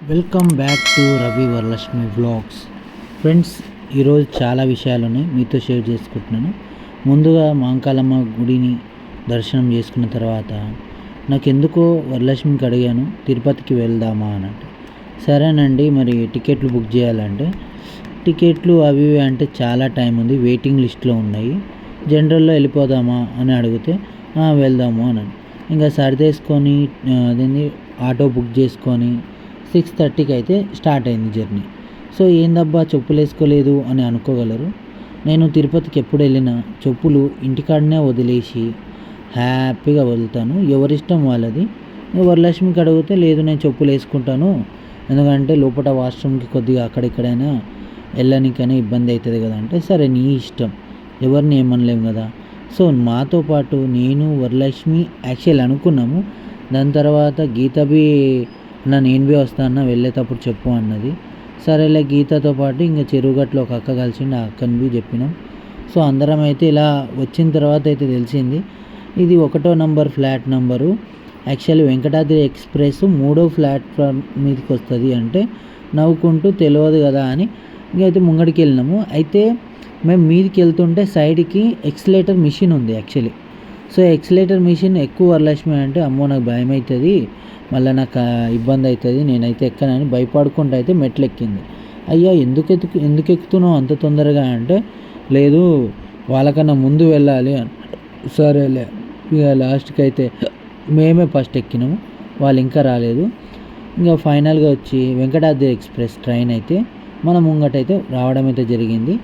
Welcome back to Ravi Varalakshmi vlogs. Friends, ఈరోజు చాలా విషయాలని మీతో షేర్ చేసుకుంటున్నాను. ముందుగా మాంకాలమ్మ గుడిని దర్శనం చేసుకున్న తర్వాత నాకు ఎందుకో వరలక్ష్మికి అడిగాను, తిరుపతికి వెళ్దామా అని. అంటే సరేనండి, మరి టికెట్లు బుక్ చేయాలంటే టికెట్లు అవి అంటే చాలా టైం ఉంది, వెయిటింగ్ లిస్ట్లో ఉన్నాయి, జనరల్లో వెళ్ళిపోదామా అని అడిగితే వెళ్దాము అని. ఇంకా సర్దేసుకొని అదేంది ఆటో బుక్ చేసుకొని 6:30కి అయితే స్టార్ట్ అయింది జర్నీ. సో ఏందబ్బా చెప్పులు వేసుకోలేదు అని అనుకోగలరు. నేను తిరుపతికి ఎప్పుడు వెళ్ళినా చెప్పులు ఇంటికాడనే వదిలేసి హ్యాపీగా వెళ్తాను. ఎవరిష్టం వాళ్ళది. వరలక్ష్మికి అడిగితే లేదు నేను చెప్పులు వేసుకుంటాను, ఎందుకంటే లోపల వాష్రూమ్కి కొద్దిగా అక్కడిక్కడైనా వెళ్ళడానికైనా ఇబ్బంది అవుతుంది కదా అంటే, సరే నీ ఇష్టం, ఎవరిని ఏమనలేము కదా. సో మాతో పాటు నేను వరలక్ష్మి యాక్చువల్ అనుకున్నాము. దాని తర్వాత గీతబి నేను బి వస్తాను వెళ్ళేటప్పుడు చెప్పు అన్నది. సరేలే, గీతతో పాటు ఇంకా చెరువుగట్లో ఒక అక్క కలిసిండి, ఆ అక్కని బి చెప్పినాం. సో అందరం అయితే ఇలా వచ్చిన తర్వాత అయితే తెలిసింది ఇది 1వ number flat number. Actually Venkatadri express 3వ ప్లాట్ఫామ్ మీదకి వస్తుంది అంటే నవ్వుకుంటూ తెలియదు కదా అని ఇంకైతే ముంగడికి వెళ్ళినాము. అయితే మేము మీదకి వెళ్తుంటే సైడ్కి ఎక్సలేటర్ మిషన్ ఉంది యాక్చువల్లీ. సో ఎక్సలేటర్ మిషన్ ఎక్కువ వరలక్ష్మి అంటే అమ్మో నాకు భయం అవుతుంది, మళ్ళీ నాకు ఇబ్బంది అవుతుంది, నేనైతే ఎక్కనని భయపడుకుంటూ అయితే మెట్లు ఎక్కింది. అయ్యా ఎందుకు ఎక్కుతున్నావు అంత తొందరగా అంటే, లేదు వాళ్ళకన్నా ముందు వెళ్ళాలి అని. సరేలే, ఇక లాస్ట్కి అయితే మేమే ఫస్ట్ ఎక్కినాము, వాళ్ళు ఇంకా రాలేదు. ఇంకా ఫైనల్గా వచ్చి వెంకటాద్రి ఎక్స్ప్రెస్ ట్రైన్ అయితే మన ముంగటైతే రావడం అయితే జరిగింది.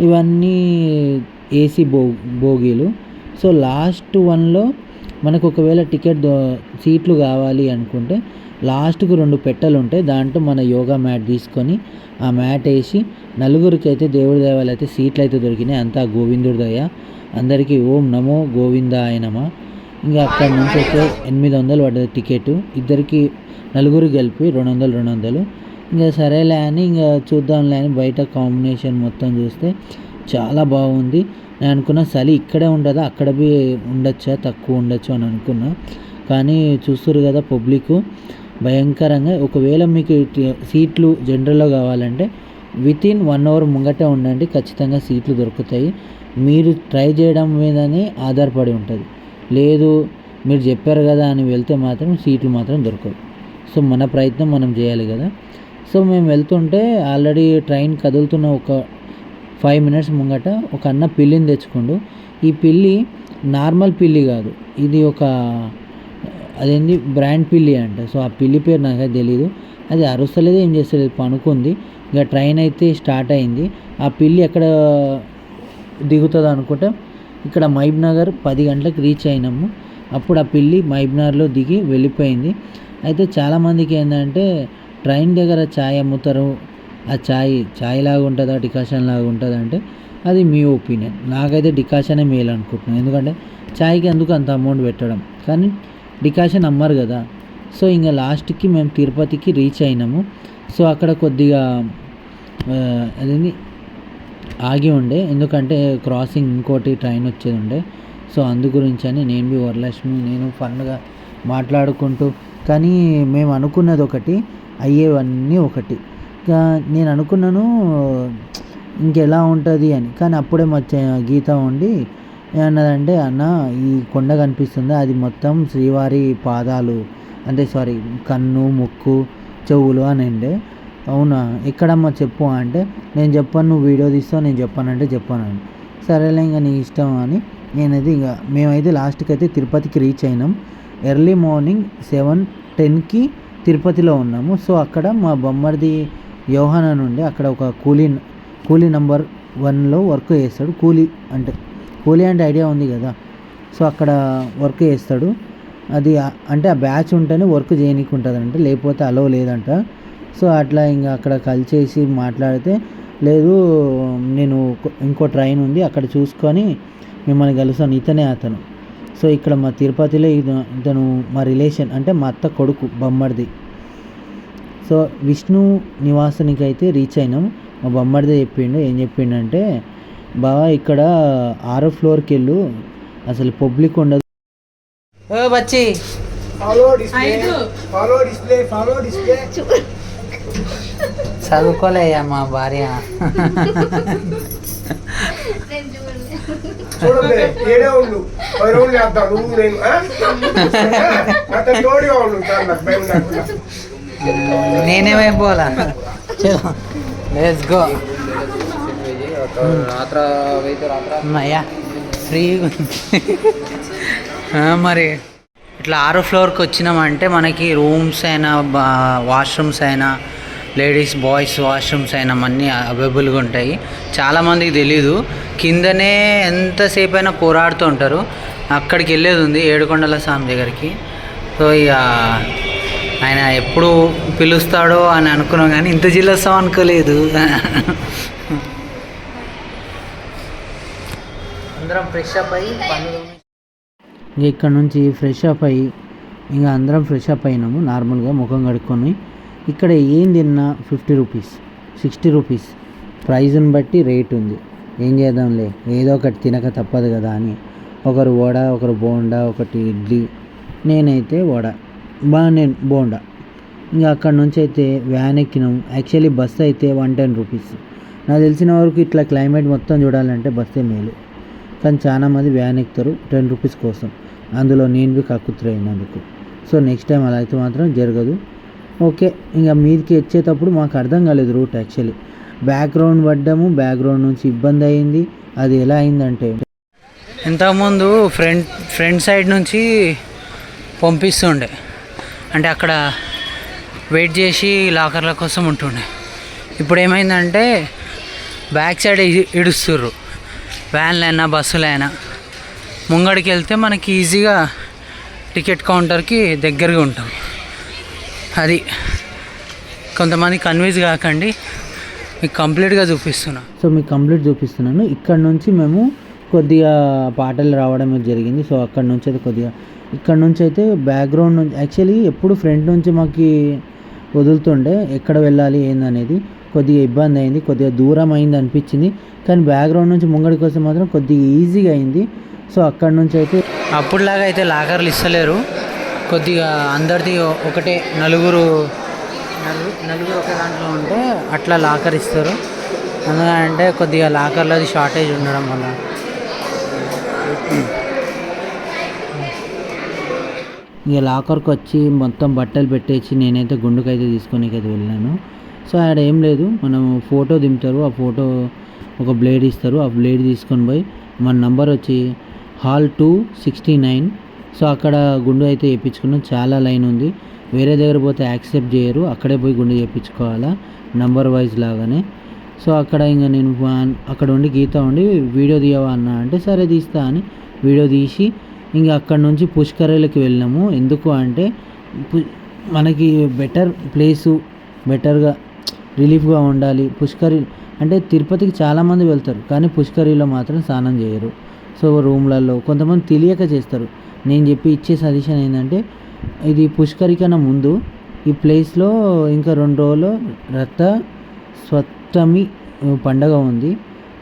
ఇవన్నీ ఏసీ బోగీలు. సో లాస్ట్ వన్లో మనకు ఒకవేళ టికెట్ సీట్లు కావాలి అనుకుంటే లాస్ట్కు 2 పెట్టెలు ఉంటాయి, దాంట్లో మన యోగా మ్యాట్ తీసుకొని ఆ మ్యాట్ వేసి నలుగురికి అయితే దేవుడి దయవల్ల అయితే సీట్లు అయితే దొరికినాయి. అంతా గోవిందుడి దయ, అందరికీ ఓం నమో గోవిందాయ నమః. ఇంకా అక్కడ నుంచి అయితే 800 పడ్డది టికెట్, ఇద్దరికి నలుగురు కలిపి 200. ఇంకా సరేలే అని ఇంకా చూద్దాంలే అని బయట కాంబినేషన్ మొత్తం చూస్తే చాలా బాగుంది. నేను అనుకున్నా చలి ఇక్కడే ఉంటుందా, అక్కడ బి ఉండొచ్చా, తక్కువ ఉండొచ్చు అని అనుకున్నా. కానీ చూస్తారు కదా పబ్లిక్ భయంకరంగా. ఒకవేళ మీకు సీట్లు జనరల్లో కావాలంటే వితిన్ 1 అవర్ ముంగటే ఉండండి, ఖచ్చితంగా సీట్లు దొరుకుతాయి. మీరు ట్రై చేయడం మీదనే ఆధారపడి ఉంటుంది. లేదు మీరు చెప్పారు కదా అని వెళ్తే మాత్రం సీట్లు మాత్రం దొరకవు. సో మన ప్రయత్నం మనం చేయాలి కదా. సో మేము వెళ్తుంటే ఆల్రెడీ ట్రైన్ కదులుతున్న ఒక 5 మినిట్స్ ముంగట ఒక అన్న పిల్లిని తెచ్చుకోండు. ఈ పిల్లి నార్మల్ పిల్లి కాదు, ఇది ఒక అదేంటి బ్రాండ్ పిల్లి అంట. సో ఆ పిల్లి పేరు నాకైతే తెలీదు. అది అరుస్తలేదు, ఏం చేస్తలేదు, పనుకుంది. ఇక ట్రైన్ అయితే స్టార్ట్ అయింది. ఆ పిల్లి ఎక్కడ దిగుతుంది అనుకుంటే ఇక్కడ మహబూబ్ నగర్ 10 గంటలకు రీచ్ అయినాము. అప్పుడు ఆ పిల్లి మహబూబ్ నగర్లో దిగి వెళ్ళిపోయింది. అయితే చాలామందికి ఏంటంటే ట్రైన్ దగ్గర ఛాయ్ అమ్ముతారు, ఆ ఛాయ్ లాగా ఉంటుందా డికాషన్ లాగా ఉంటుందా అంటే అది మీ ఒపీనియన్. నాకైతే డికాషనే మేలు అనుకుంటున్నాను, ఎందుకంటే ఛాయ్కి ఎందుకు అంత అమౌంట్ పెట్టడం, కానీ డికాషన్ అమ్మరు కదా. సో ఇంకా లాస్ట్కి మేము తిరుపతికి రీచ్ అయినాము. సో అక్కడ కొద్దిగా అదేంటి ఆగి ఉండే, ఎందుకంటే క్రాసింగ్ ఇంకోటి ట్రైన్ వచ్చేది ఉండే. సో అందు గురించి అని నేను వరలక్ష్మి నేను ఫన్గా మాట్లాడుకుంటూ, కానీ మేము అనుకున్నది ఒకటి, అయ్యేవన్నీ ఒకటి. నేను అనుకున్నాను ఇంకెలా ఉంటుంది అని, కానీ అప్పుడే మా గీత ఉండి ఏమన్నదంటే, అన్న ఈ కొండ కనిపిస్తుంది అది మొత్తం శ్రీవారి పాదాలు అంటే సారీ కన్ను ముక్కు చెవులు అని అండే. అవునా ఎక్కడమ్మా చెప్పు అంటే, నేను చెప్పాను నువ్వు వీడియో తీస్తావు, నేను చెప్పానంటే చెప్పాను. సరేలే ఇంకా నీ ఇష్టం అని నేనైతే ఇంకా మేమైతే లాస్ట్కి అయితే తిరుపతికి రీచ్ అయినాం. ఎర్లీ మార్నింగ్ 7:10కి తిరుపతిలో ఉన్నాము. సో అక్కడ మా బొమ్మడిది యోహాన్ అని ఉండే, అక్కడ ఒక కూలీ నెంబర్ 1లో వర్క్ చేస్తాడు. కూలీ అంటే ఐడియా ఉంది కదా. సో అక్కడ వర్క్ చేస్తాడు. అది అంటే ఆ బ్యాచ్ ఉంటేనే వర్క్ చేయనీకి ఉంటుందంట, లేకపోతే అలో లేదంట. సో అట్లా ఇంకా అక్కడ కలిసేసి మాట్లాడితే, లేదు నేను ఇంకో ట్రైన్ ఉంది అక్కడ చూసుకొని మిమ్మల్ని కలుస్తాను, ఇతనే అతను. సో ఇక్కడ మా తిరుపతిలో ఇతను మా రిలేషన్ అంటే మా అత్త కొడుకు బొమ్మడిది. సో విష్ణు నివాసానికి అయితే రీచ్ అయినాం. మా బొమ్మడిదే ఏం చెప్పిండంటే, బావా ఇక్కడ 6వ ఫ్లోర్కి వెళ్ళు, అసలు పబ్లిక్ ఉండదు. బచ్చి ఫాలో డిస్ప్లే చదువుకోలే మా భార్య. చూడండి ఏడే ఉండు 10 రోజులు చేద్దాం నువ్వు నేను తోడుగా ఉండు సార్ నాకు భయం కాకుండా. నేనేమైపోలా. చలో లెట్స్ గో. అయ్యా ఫ్రీగా మరి ఇట్లా 6వ ఫ్లోర్కి వచ్చినామంటే మనకి రూమ్స్ అయినా వాష్రూమ్స్ అయినా లేడీస్ బాయ్స్ వాష్రూమ్స్ అయినా అన్నీ అవైలబుల్గా ఉంటాయి. చాలామందికి తెలీదు. కిందనే ఎంతసేపు అయినా పోరాడుతూ ఉంటారు. అక్కడికి వెళ్ళేది ఉంది ఏడుకొండల స్వామి దగ్గరికి. సో ఇక ఆయన ఎప్పుడు పిలుస్తాడో అని అనుకున్నాం కానీ ఇంత జిల్లాస్తాం అనుకోలేదు. అందరం ఫ్రెష్ అప్ అయ్యి ఇక్కడ నుంచి ఫ్రెష్ అప్ అయ్యి ఇంకా అందరం ఫ్రెష్ అప్ అయినాము. నార్మల్గా ముఖం కడుక్కొని ఇక్కడ ఏం తిన్నా 50 రూపీస్ 60 రూపీస్ ప్రైజ్ని బట్టి రేట్ ఉంది. ఏం చేద్దాంలే ఏదో ఒకటి తినక తప్పదు కదా అని ఒకరు వడ ఒకరు బోండా ఒకటి ఇడ్లీ, నేనైతే వడ నేను బోండా. ఇంకా అక్కడ నుంచి అయితే వ్యాన్ ఎక్కినాం. యాక్చువల్లీ బస్సు అయితే 110 రూపీస్. నాకు తెలిసిన వరకు ఇట్లా క్లైమేట్ మొత్తం చూడాలంటే బస్సే మేలు. కానీ చాలామంది వ్యాన్ ఎక్కుతారు 10 రూపీస్ కోసం. అందులో నేను బి కక్కుతురైనందుకు. సో నెక్స్ట్ టైం అలా అయితే మాత్రం జరగదు. ఓకే ఇంకా మీదికి వచ్చేటప్పుడు మాకు అర్థం కాలేదు రూట్. యాక్చువల్లీ బ్యాక్గ్రౌండ్ పడ్డాము. బ్యాక్గ్రౌండ్ నుంచి ఇబ్బంది అయింది. అది ఎలా అయిందంటే ఇంతకుముందు ఫ్రంట్ సైడ్ నుంచి పంపిస్తుండే, అంటే అక్కడ వెయిట్ చేసి లాకర్ల కోసం ఉంటుండే. ఇప్పుడు ఏమైందంటే బ్యాక్ సైడ్ ఇడుస్తుర్రు. వ్యాన్లైనా బస్సులైనా ముంగడికి వెళ్తే మనకి ఈజీగా టికెట్ కౌంటర్కి దగ్గరగా ఉంటాం. అది కొంతమంది కన్విన్స్ కాకండి, మీకు కంప్లీట్గా చూపిస్తున్నా. సో మీకు కంప్లీట్ చూపిస్తున్నాను. ఇక్కడ నుంచి మేము కొద్దిగా పాటలు రావడం జరిగింది. సో అక్కడ నుంచి అయితే కొద్దిగా ఇక్కడ నుంచి అయితే బ్యాక్గ్రౌండ్ నుంచి యాక్చువల్లీ ఎప్పుడు ఫ్రంట్ నుంచి మాకు వదులుతుండే ఎక్కడ వెళ్ళాలి ఏందనేది. కొద్దిగా ఇబ్బంది అయింది, కొద్దిగా దూరం అయింది అనిపించింది. కానీ బ్యాక్గ్రౌండ్ నుంచి ముంగడికి వస్తే మాత్రం కొద్దిగా ఈజీగా అయింది. సో అక్కడ నుంచి అయితే అప్పుడులాగా అయితే లాకర్లు ఇస్తలేరు. కొద్దిగా అందరిది ఒకటే నలుగురు ఒక దాంట్లో ఉంటే అట్లా లాకర్ ఇస్తారు. ఎందుకంటే కొద్దిగా లాకర్లది షార్టేజ్ ఉండడం వల్ల. ఇక లాకర్కి వచ్చి మొత్తం బట్టలు పెట్టేసి నేనైతే గుండుకైతే తీసుకొనికైతే వెళ్ళాను. సో ఆడ ఏం లేదు, మనం ఫోటో దింపుతారు. ఆ ఫోటో ఒక బ్లేడ్ ఇస్తారు. ఆ బ్లేడ్ తీసుకొని పోయి మన నంబర్ వచ్చి హాల్ 269. సో అక్కడ గుండు అయితే చేయించుకున్నాం. చాలా లైన్ ఉంది. వేరే దగ్గర పోతే యాక్సెప్ట్ చేయరు. అక్కడే పోయి గుండు చేయించుకోవాలా నంబర్ వైజ్ లాగానే. సో అక్కడ ఇంకా నేను అక్కడ ఉండి గీత ఉండి వీడియో తీయవా అన్న అంటే సరే తీస్తా అని వీడియో తీసి ఇంకా అక్కడ నుంచి పుష్కరాలకి వెళ్ళినాము. ఎందుకు అంటే మనకి బెటర్ ప్లేసు, బెటర్గా రిలీఫ్గా ఉండాలి. పుష్కరి అంటే తిరుపతికి చాలామంది వెళ్తారు కానీ పుష్కరిలో మాత్రం స్నానం చేయరు. సో రూమ్లలో కొంతమంది తెలియక చేస్తారు. నేను ఇచ్చే సజెషన్ ఏంటంటే ఇది పుష్కరి కన్నా ముందు ఈ ప్లేస్లో ఇంకా 2 రోజులు రథ స్వత్తమి పండగ ఉంది.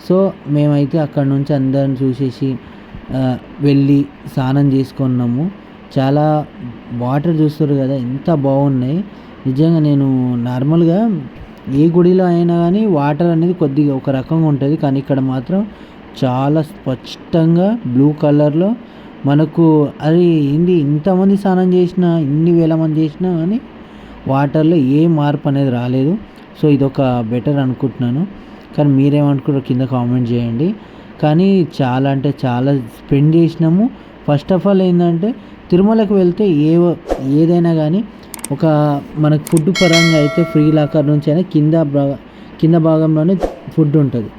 సో మేమైతే అక్కడ నుంచి అందరిని చూసేసి వెళ్ళి స్నానం చేసుకున్నాము. చాలా వాటర్ చూస్తారు కదా ఎంత బాగున్నాయి నిజంగా. నేను నార్మల్గా ఏ గుడిలో అయినా కానీ వాటర్ అనేది కొద్దిగా ఒక రకంగా ఉంటుంది, కానీ ఇక్కడ మాత్రం చాలా స్పష్టంగా బ్లూ కలర్లో మనకు అది ఏంటి ఇంతమంది స్నానం చేసినా ఇన్ని వేల మంది చేసినా కానీ వాటర్లో ఏ మార్పు అనేది రాలేదు. సో ఇదొక బెటర్ అనుకుంటున్నాను. కానీ మీరేమనుకుంటారో కింద కామెంట్ చేయండి. కానీ చాలా అంటే చాలా స్పెండ్ చేసినాము. ఫస్ట్ ఆఫ్ ఆల్ ఏంటంటే తిరుమలకు వెళ్తే ఏదైనా కానీ ఒక మనకు ఫుడ్ పరంగా అయితే ఫ్రీ లాకర్ నుంచి అయినా కింద భాగంలోనే ఫుడ్ ఉంటుంది.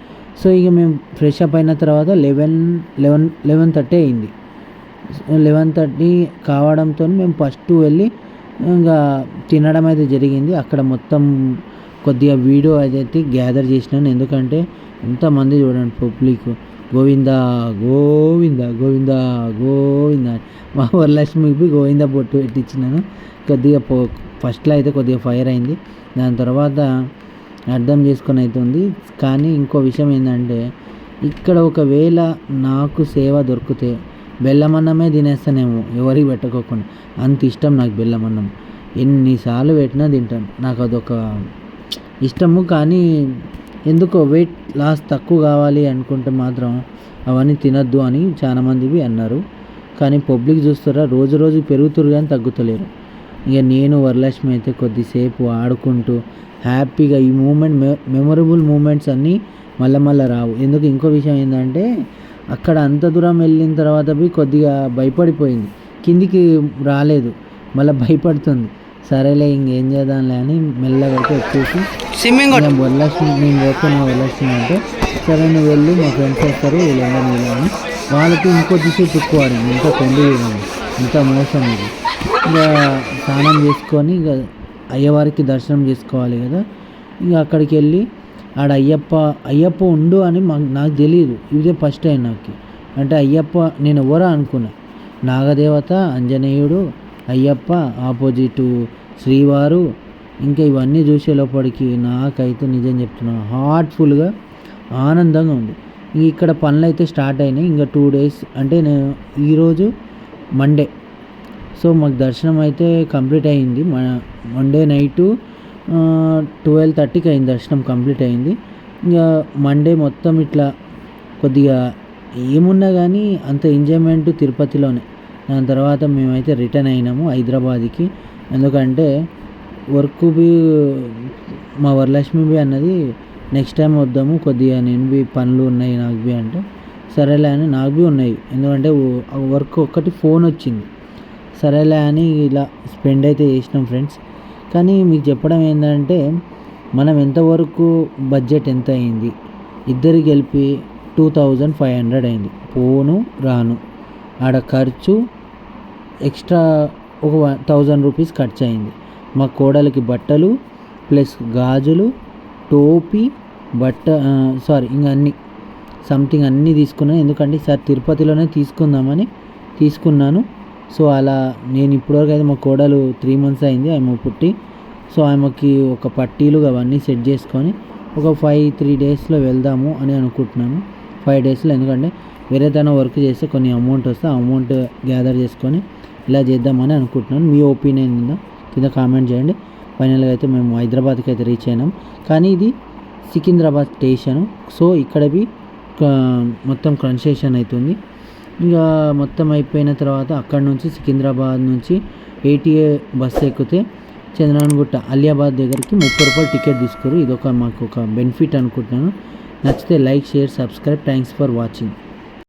సో ఇక మేము ఫ్రెష్ అప్ అయిన తర్వాత 11:30 అయింది. 11:30 కావడంతో మేము ఫస్ట్ వెళ్ళి ఇంకా తినడం అయితే జరిగింది. అక్కడ మొత్తం కొద్దిగా వీడియో అయితే గ్యాదర్ చేసినాను. ఎందుకంటే ఎంతమంది చూడండి పబ్లిక్ గోవిందా గోవిందా గోవిందా గోవిందా. మా వరలక్ష్మికి గోవిందా బొట్టు పెట్టించినాను. కొద్దిగా ఫస్ట్లో అయితే కొద్దిగా ఫైర్ అయింది. దాని తర్వాత అర్థం చేసుకొని అవుతుంది. కానీ ఇంకో విషయం ఏంటంటే ఇక్కడ ఒకవేళ నాకు సేవ దొరికితే బెల్లమన్నమే తినేస్తానేమో ఎవరికి పెట్టుకోకుండా. అంత ఇష్టం నాకు బెల్లమన్నం. ఎన్నిసార్లు పెట్టినా తింటాను. నాకు అదొక ఇష్టము. కానీ ఎందుకో వెయిట్ లాస్ తక్కువ కావాలి అనుకుంటే మాత్రం అవన్నీ తినద్దు అని చాలామందివి అన్నారు. కానీ పబ్లిక్ చూస్తారా రోజు రోజు పెరుగుతురు కానీ తగ్గుతలేరు. ఇక నేను వరలక్ష్మి అయితే కొద్దిసేపు ఆడుకుంటూ హ్యాపీగా ఈ మెమొరబుల్ మూమెంట్స్ అన్నీ మళ్ళీ రావు. ఎందుకు ఇంకో విషయం ఏంటంటే అక్కడ అంత దూరం వెళ్ళిన తర్వాత కొద్దిగా భయపడిపోయింది, కిందికి రాలేదు, మళ్ళీ భయపడుతుంది. సరేలే ఇంకేం చేద్దాంలే అని మెల్లగా అయితే వచ్చేసి వరలక్ష్మి నేను పోతున్నా వరలక్ష్మి అంటే సరే నువ్వు వెళ్ళి మా ఫ్రెండ్స్ వస్తారు వీళ్ళని అని వాళ్ళకి ఇంకొద్దిసేపు ఎక్కువ ఆడింది. ఇంకా కొండి ఇంత మోసం ఇది. ఇంకా స్నానం చేసుకొని ఇక అయ్యవారికి దర్శనం చేసుకోవాలి కదా. ఇక అక్కడికి వెళ్ళి ఆడ అయ్యప్ప ఉండు అని నాకు తెలియదు. ఇదే ఫస్ట్ టైం నాకు. అంటే అయ్యప్ప నేను ఎవరా అనుకున్నా. నాగదేవత, ఆంజనేయుడు, అయ్యప్ప, ఆపోజిటు శ్రీవారు, ఇంకా ఇవన్నీ చూసే లోపలికి నాకైతే నిజం చెప్తున్నా హార్ట్ఫుల్గా ఆనందంగా ఉంది. ఇక్కడ పనులు అయితే స్టార్ట్ అయినాయి. ఇంకా 2 days అంటే నేను ఈరోజు మండే. సో మాకు దర్శనం అయితే కంప్లీట్ అయింది. మండే నైటు 12:30కి అయింది దర్శనం కంప్లీట్ అయింది. ఇంకా మండే మొత్తం ఇట్లా కొద్దిగా ఏమున్నా కానీ అంత ఎంజాయ్మెంట్ తిరుపతిలోనే. దాని తర్వాత మేమైతే రిటర్న్ అయినాము హైదరాబాద్కి. ఎందుకంటే వర్క్ మా వరలక్ష్మి అన్నది నెక్స్ట్ టైం వద్దాము, కొద్దిగా నేను పనులు ఉన్నాయి నాకు అంటే సరేలే అని నాకు ఉన్నాయి. ఎందుకంటే వర్క్ ఒక్కటి ఫోన్ వచ్చింది. సరేలే అని ఇలా స్పెండ్ అయితే చేసినాం ఫ్రెండ్స్. కానీ మీకు చెప్పడం ఏంటంటే మనం ఎంతవరకు బడ్జెట్ ఎంత అయింది, ఇద్దరికి కలిపి 2500 అయింది. పోను రాను ఆడ ఖర్చు ఎక్స్ట్రా ఒక 1000 రూపీస్ ఖర్చు అయింది. మా కోడలికి బట్టలు ప్లస్ గాజులు, టోపీ, ఇంకా అన్నీ సంథింగ్ అన్నీ తీసుకున్నాను. ఎందుకంటే ఈసారి తిరుపతిలోనే తీసుకుందామని తీసుకున్నాను. సో అలా నేను ఇప్పటివరకు అయితే మా కోడలు 3 months అయింది ఆమె పుట్టి. సో ఆమెకి ఒక పట్టీలు అవన్నీ సెట్ చేసుకొని ఒక 3 daysలో వెళ్దాము అని అనుకుంటున్నాను. 5 daysలో. ఎందుకంటే వేరే తన వర్క్ చేస్తే కొన్ని అమౌంట్ వస్తే ఆ అమౌంట్ గ్యాదర్ చేసుకొని ఇలా చేద్దామని అనుకుంటున్నాను. మీ ఒపీనియన్ ఉందా కింద కామెంట్ చేయండి. ఫైనల్గా అయితే మేము హైదరాబాద్కి అయితే రీచ్ అయినాం. కానీ ఇది సికింద్రాబాద్ స్టేషను. సో ఇక్కడవి మొత్తం కన్స్ట్రక్షన్ అవుతుంది. ఇంకా మొత్తం అయిపోయిన తర్వాత అక్కడ నుంచి సికింద్రాబాద్ నుంచి ATA బస్సు ఎక్కితే చంద్రనగుట్ట అలియాబాద్ దగ్గరికి 30 రూపాయలు టికెట్ తీసుకోరు. ఇది మాకు ఒక బెనిఫిట్ అనుకుంటున్నాను. నచ్చితే like, share, subscribe. Thanks for watching.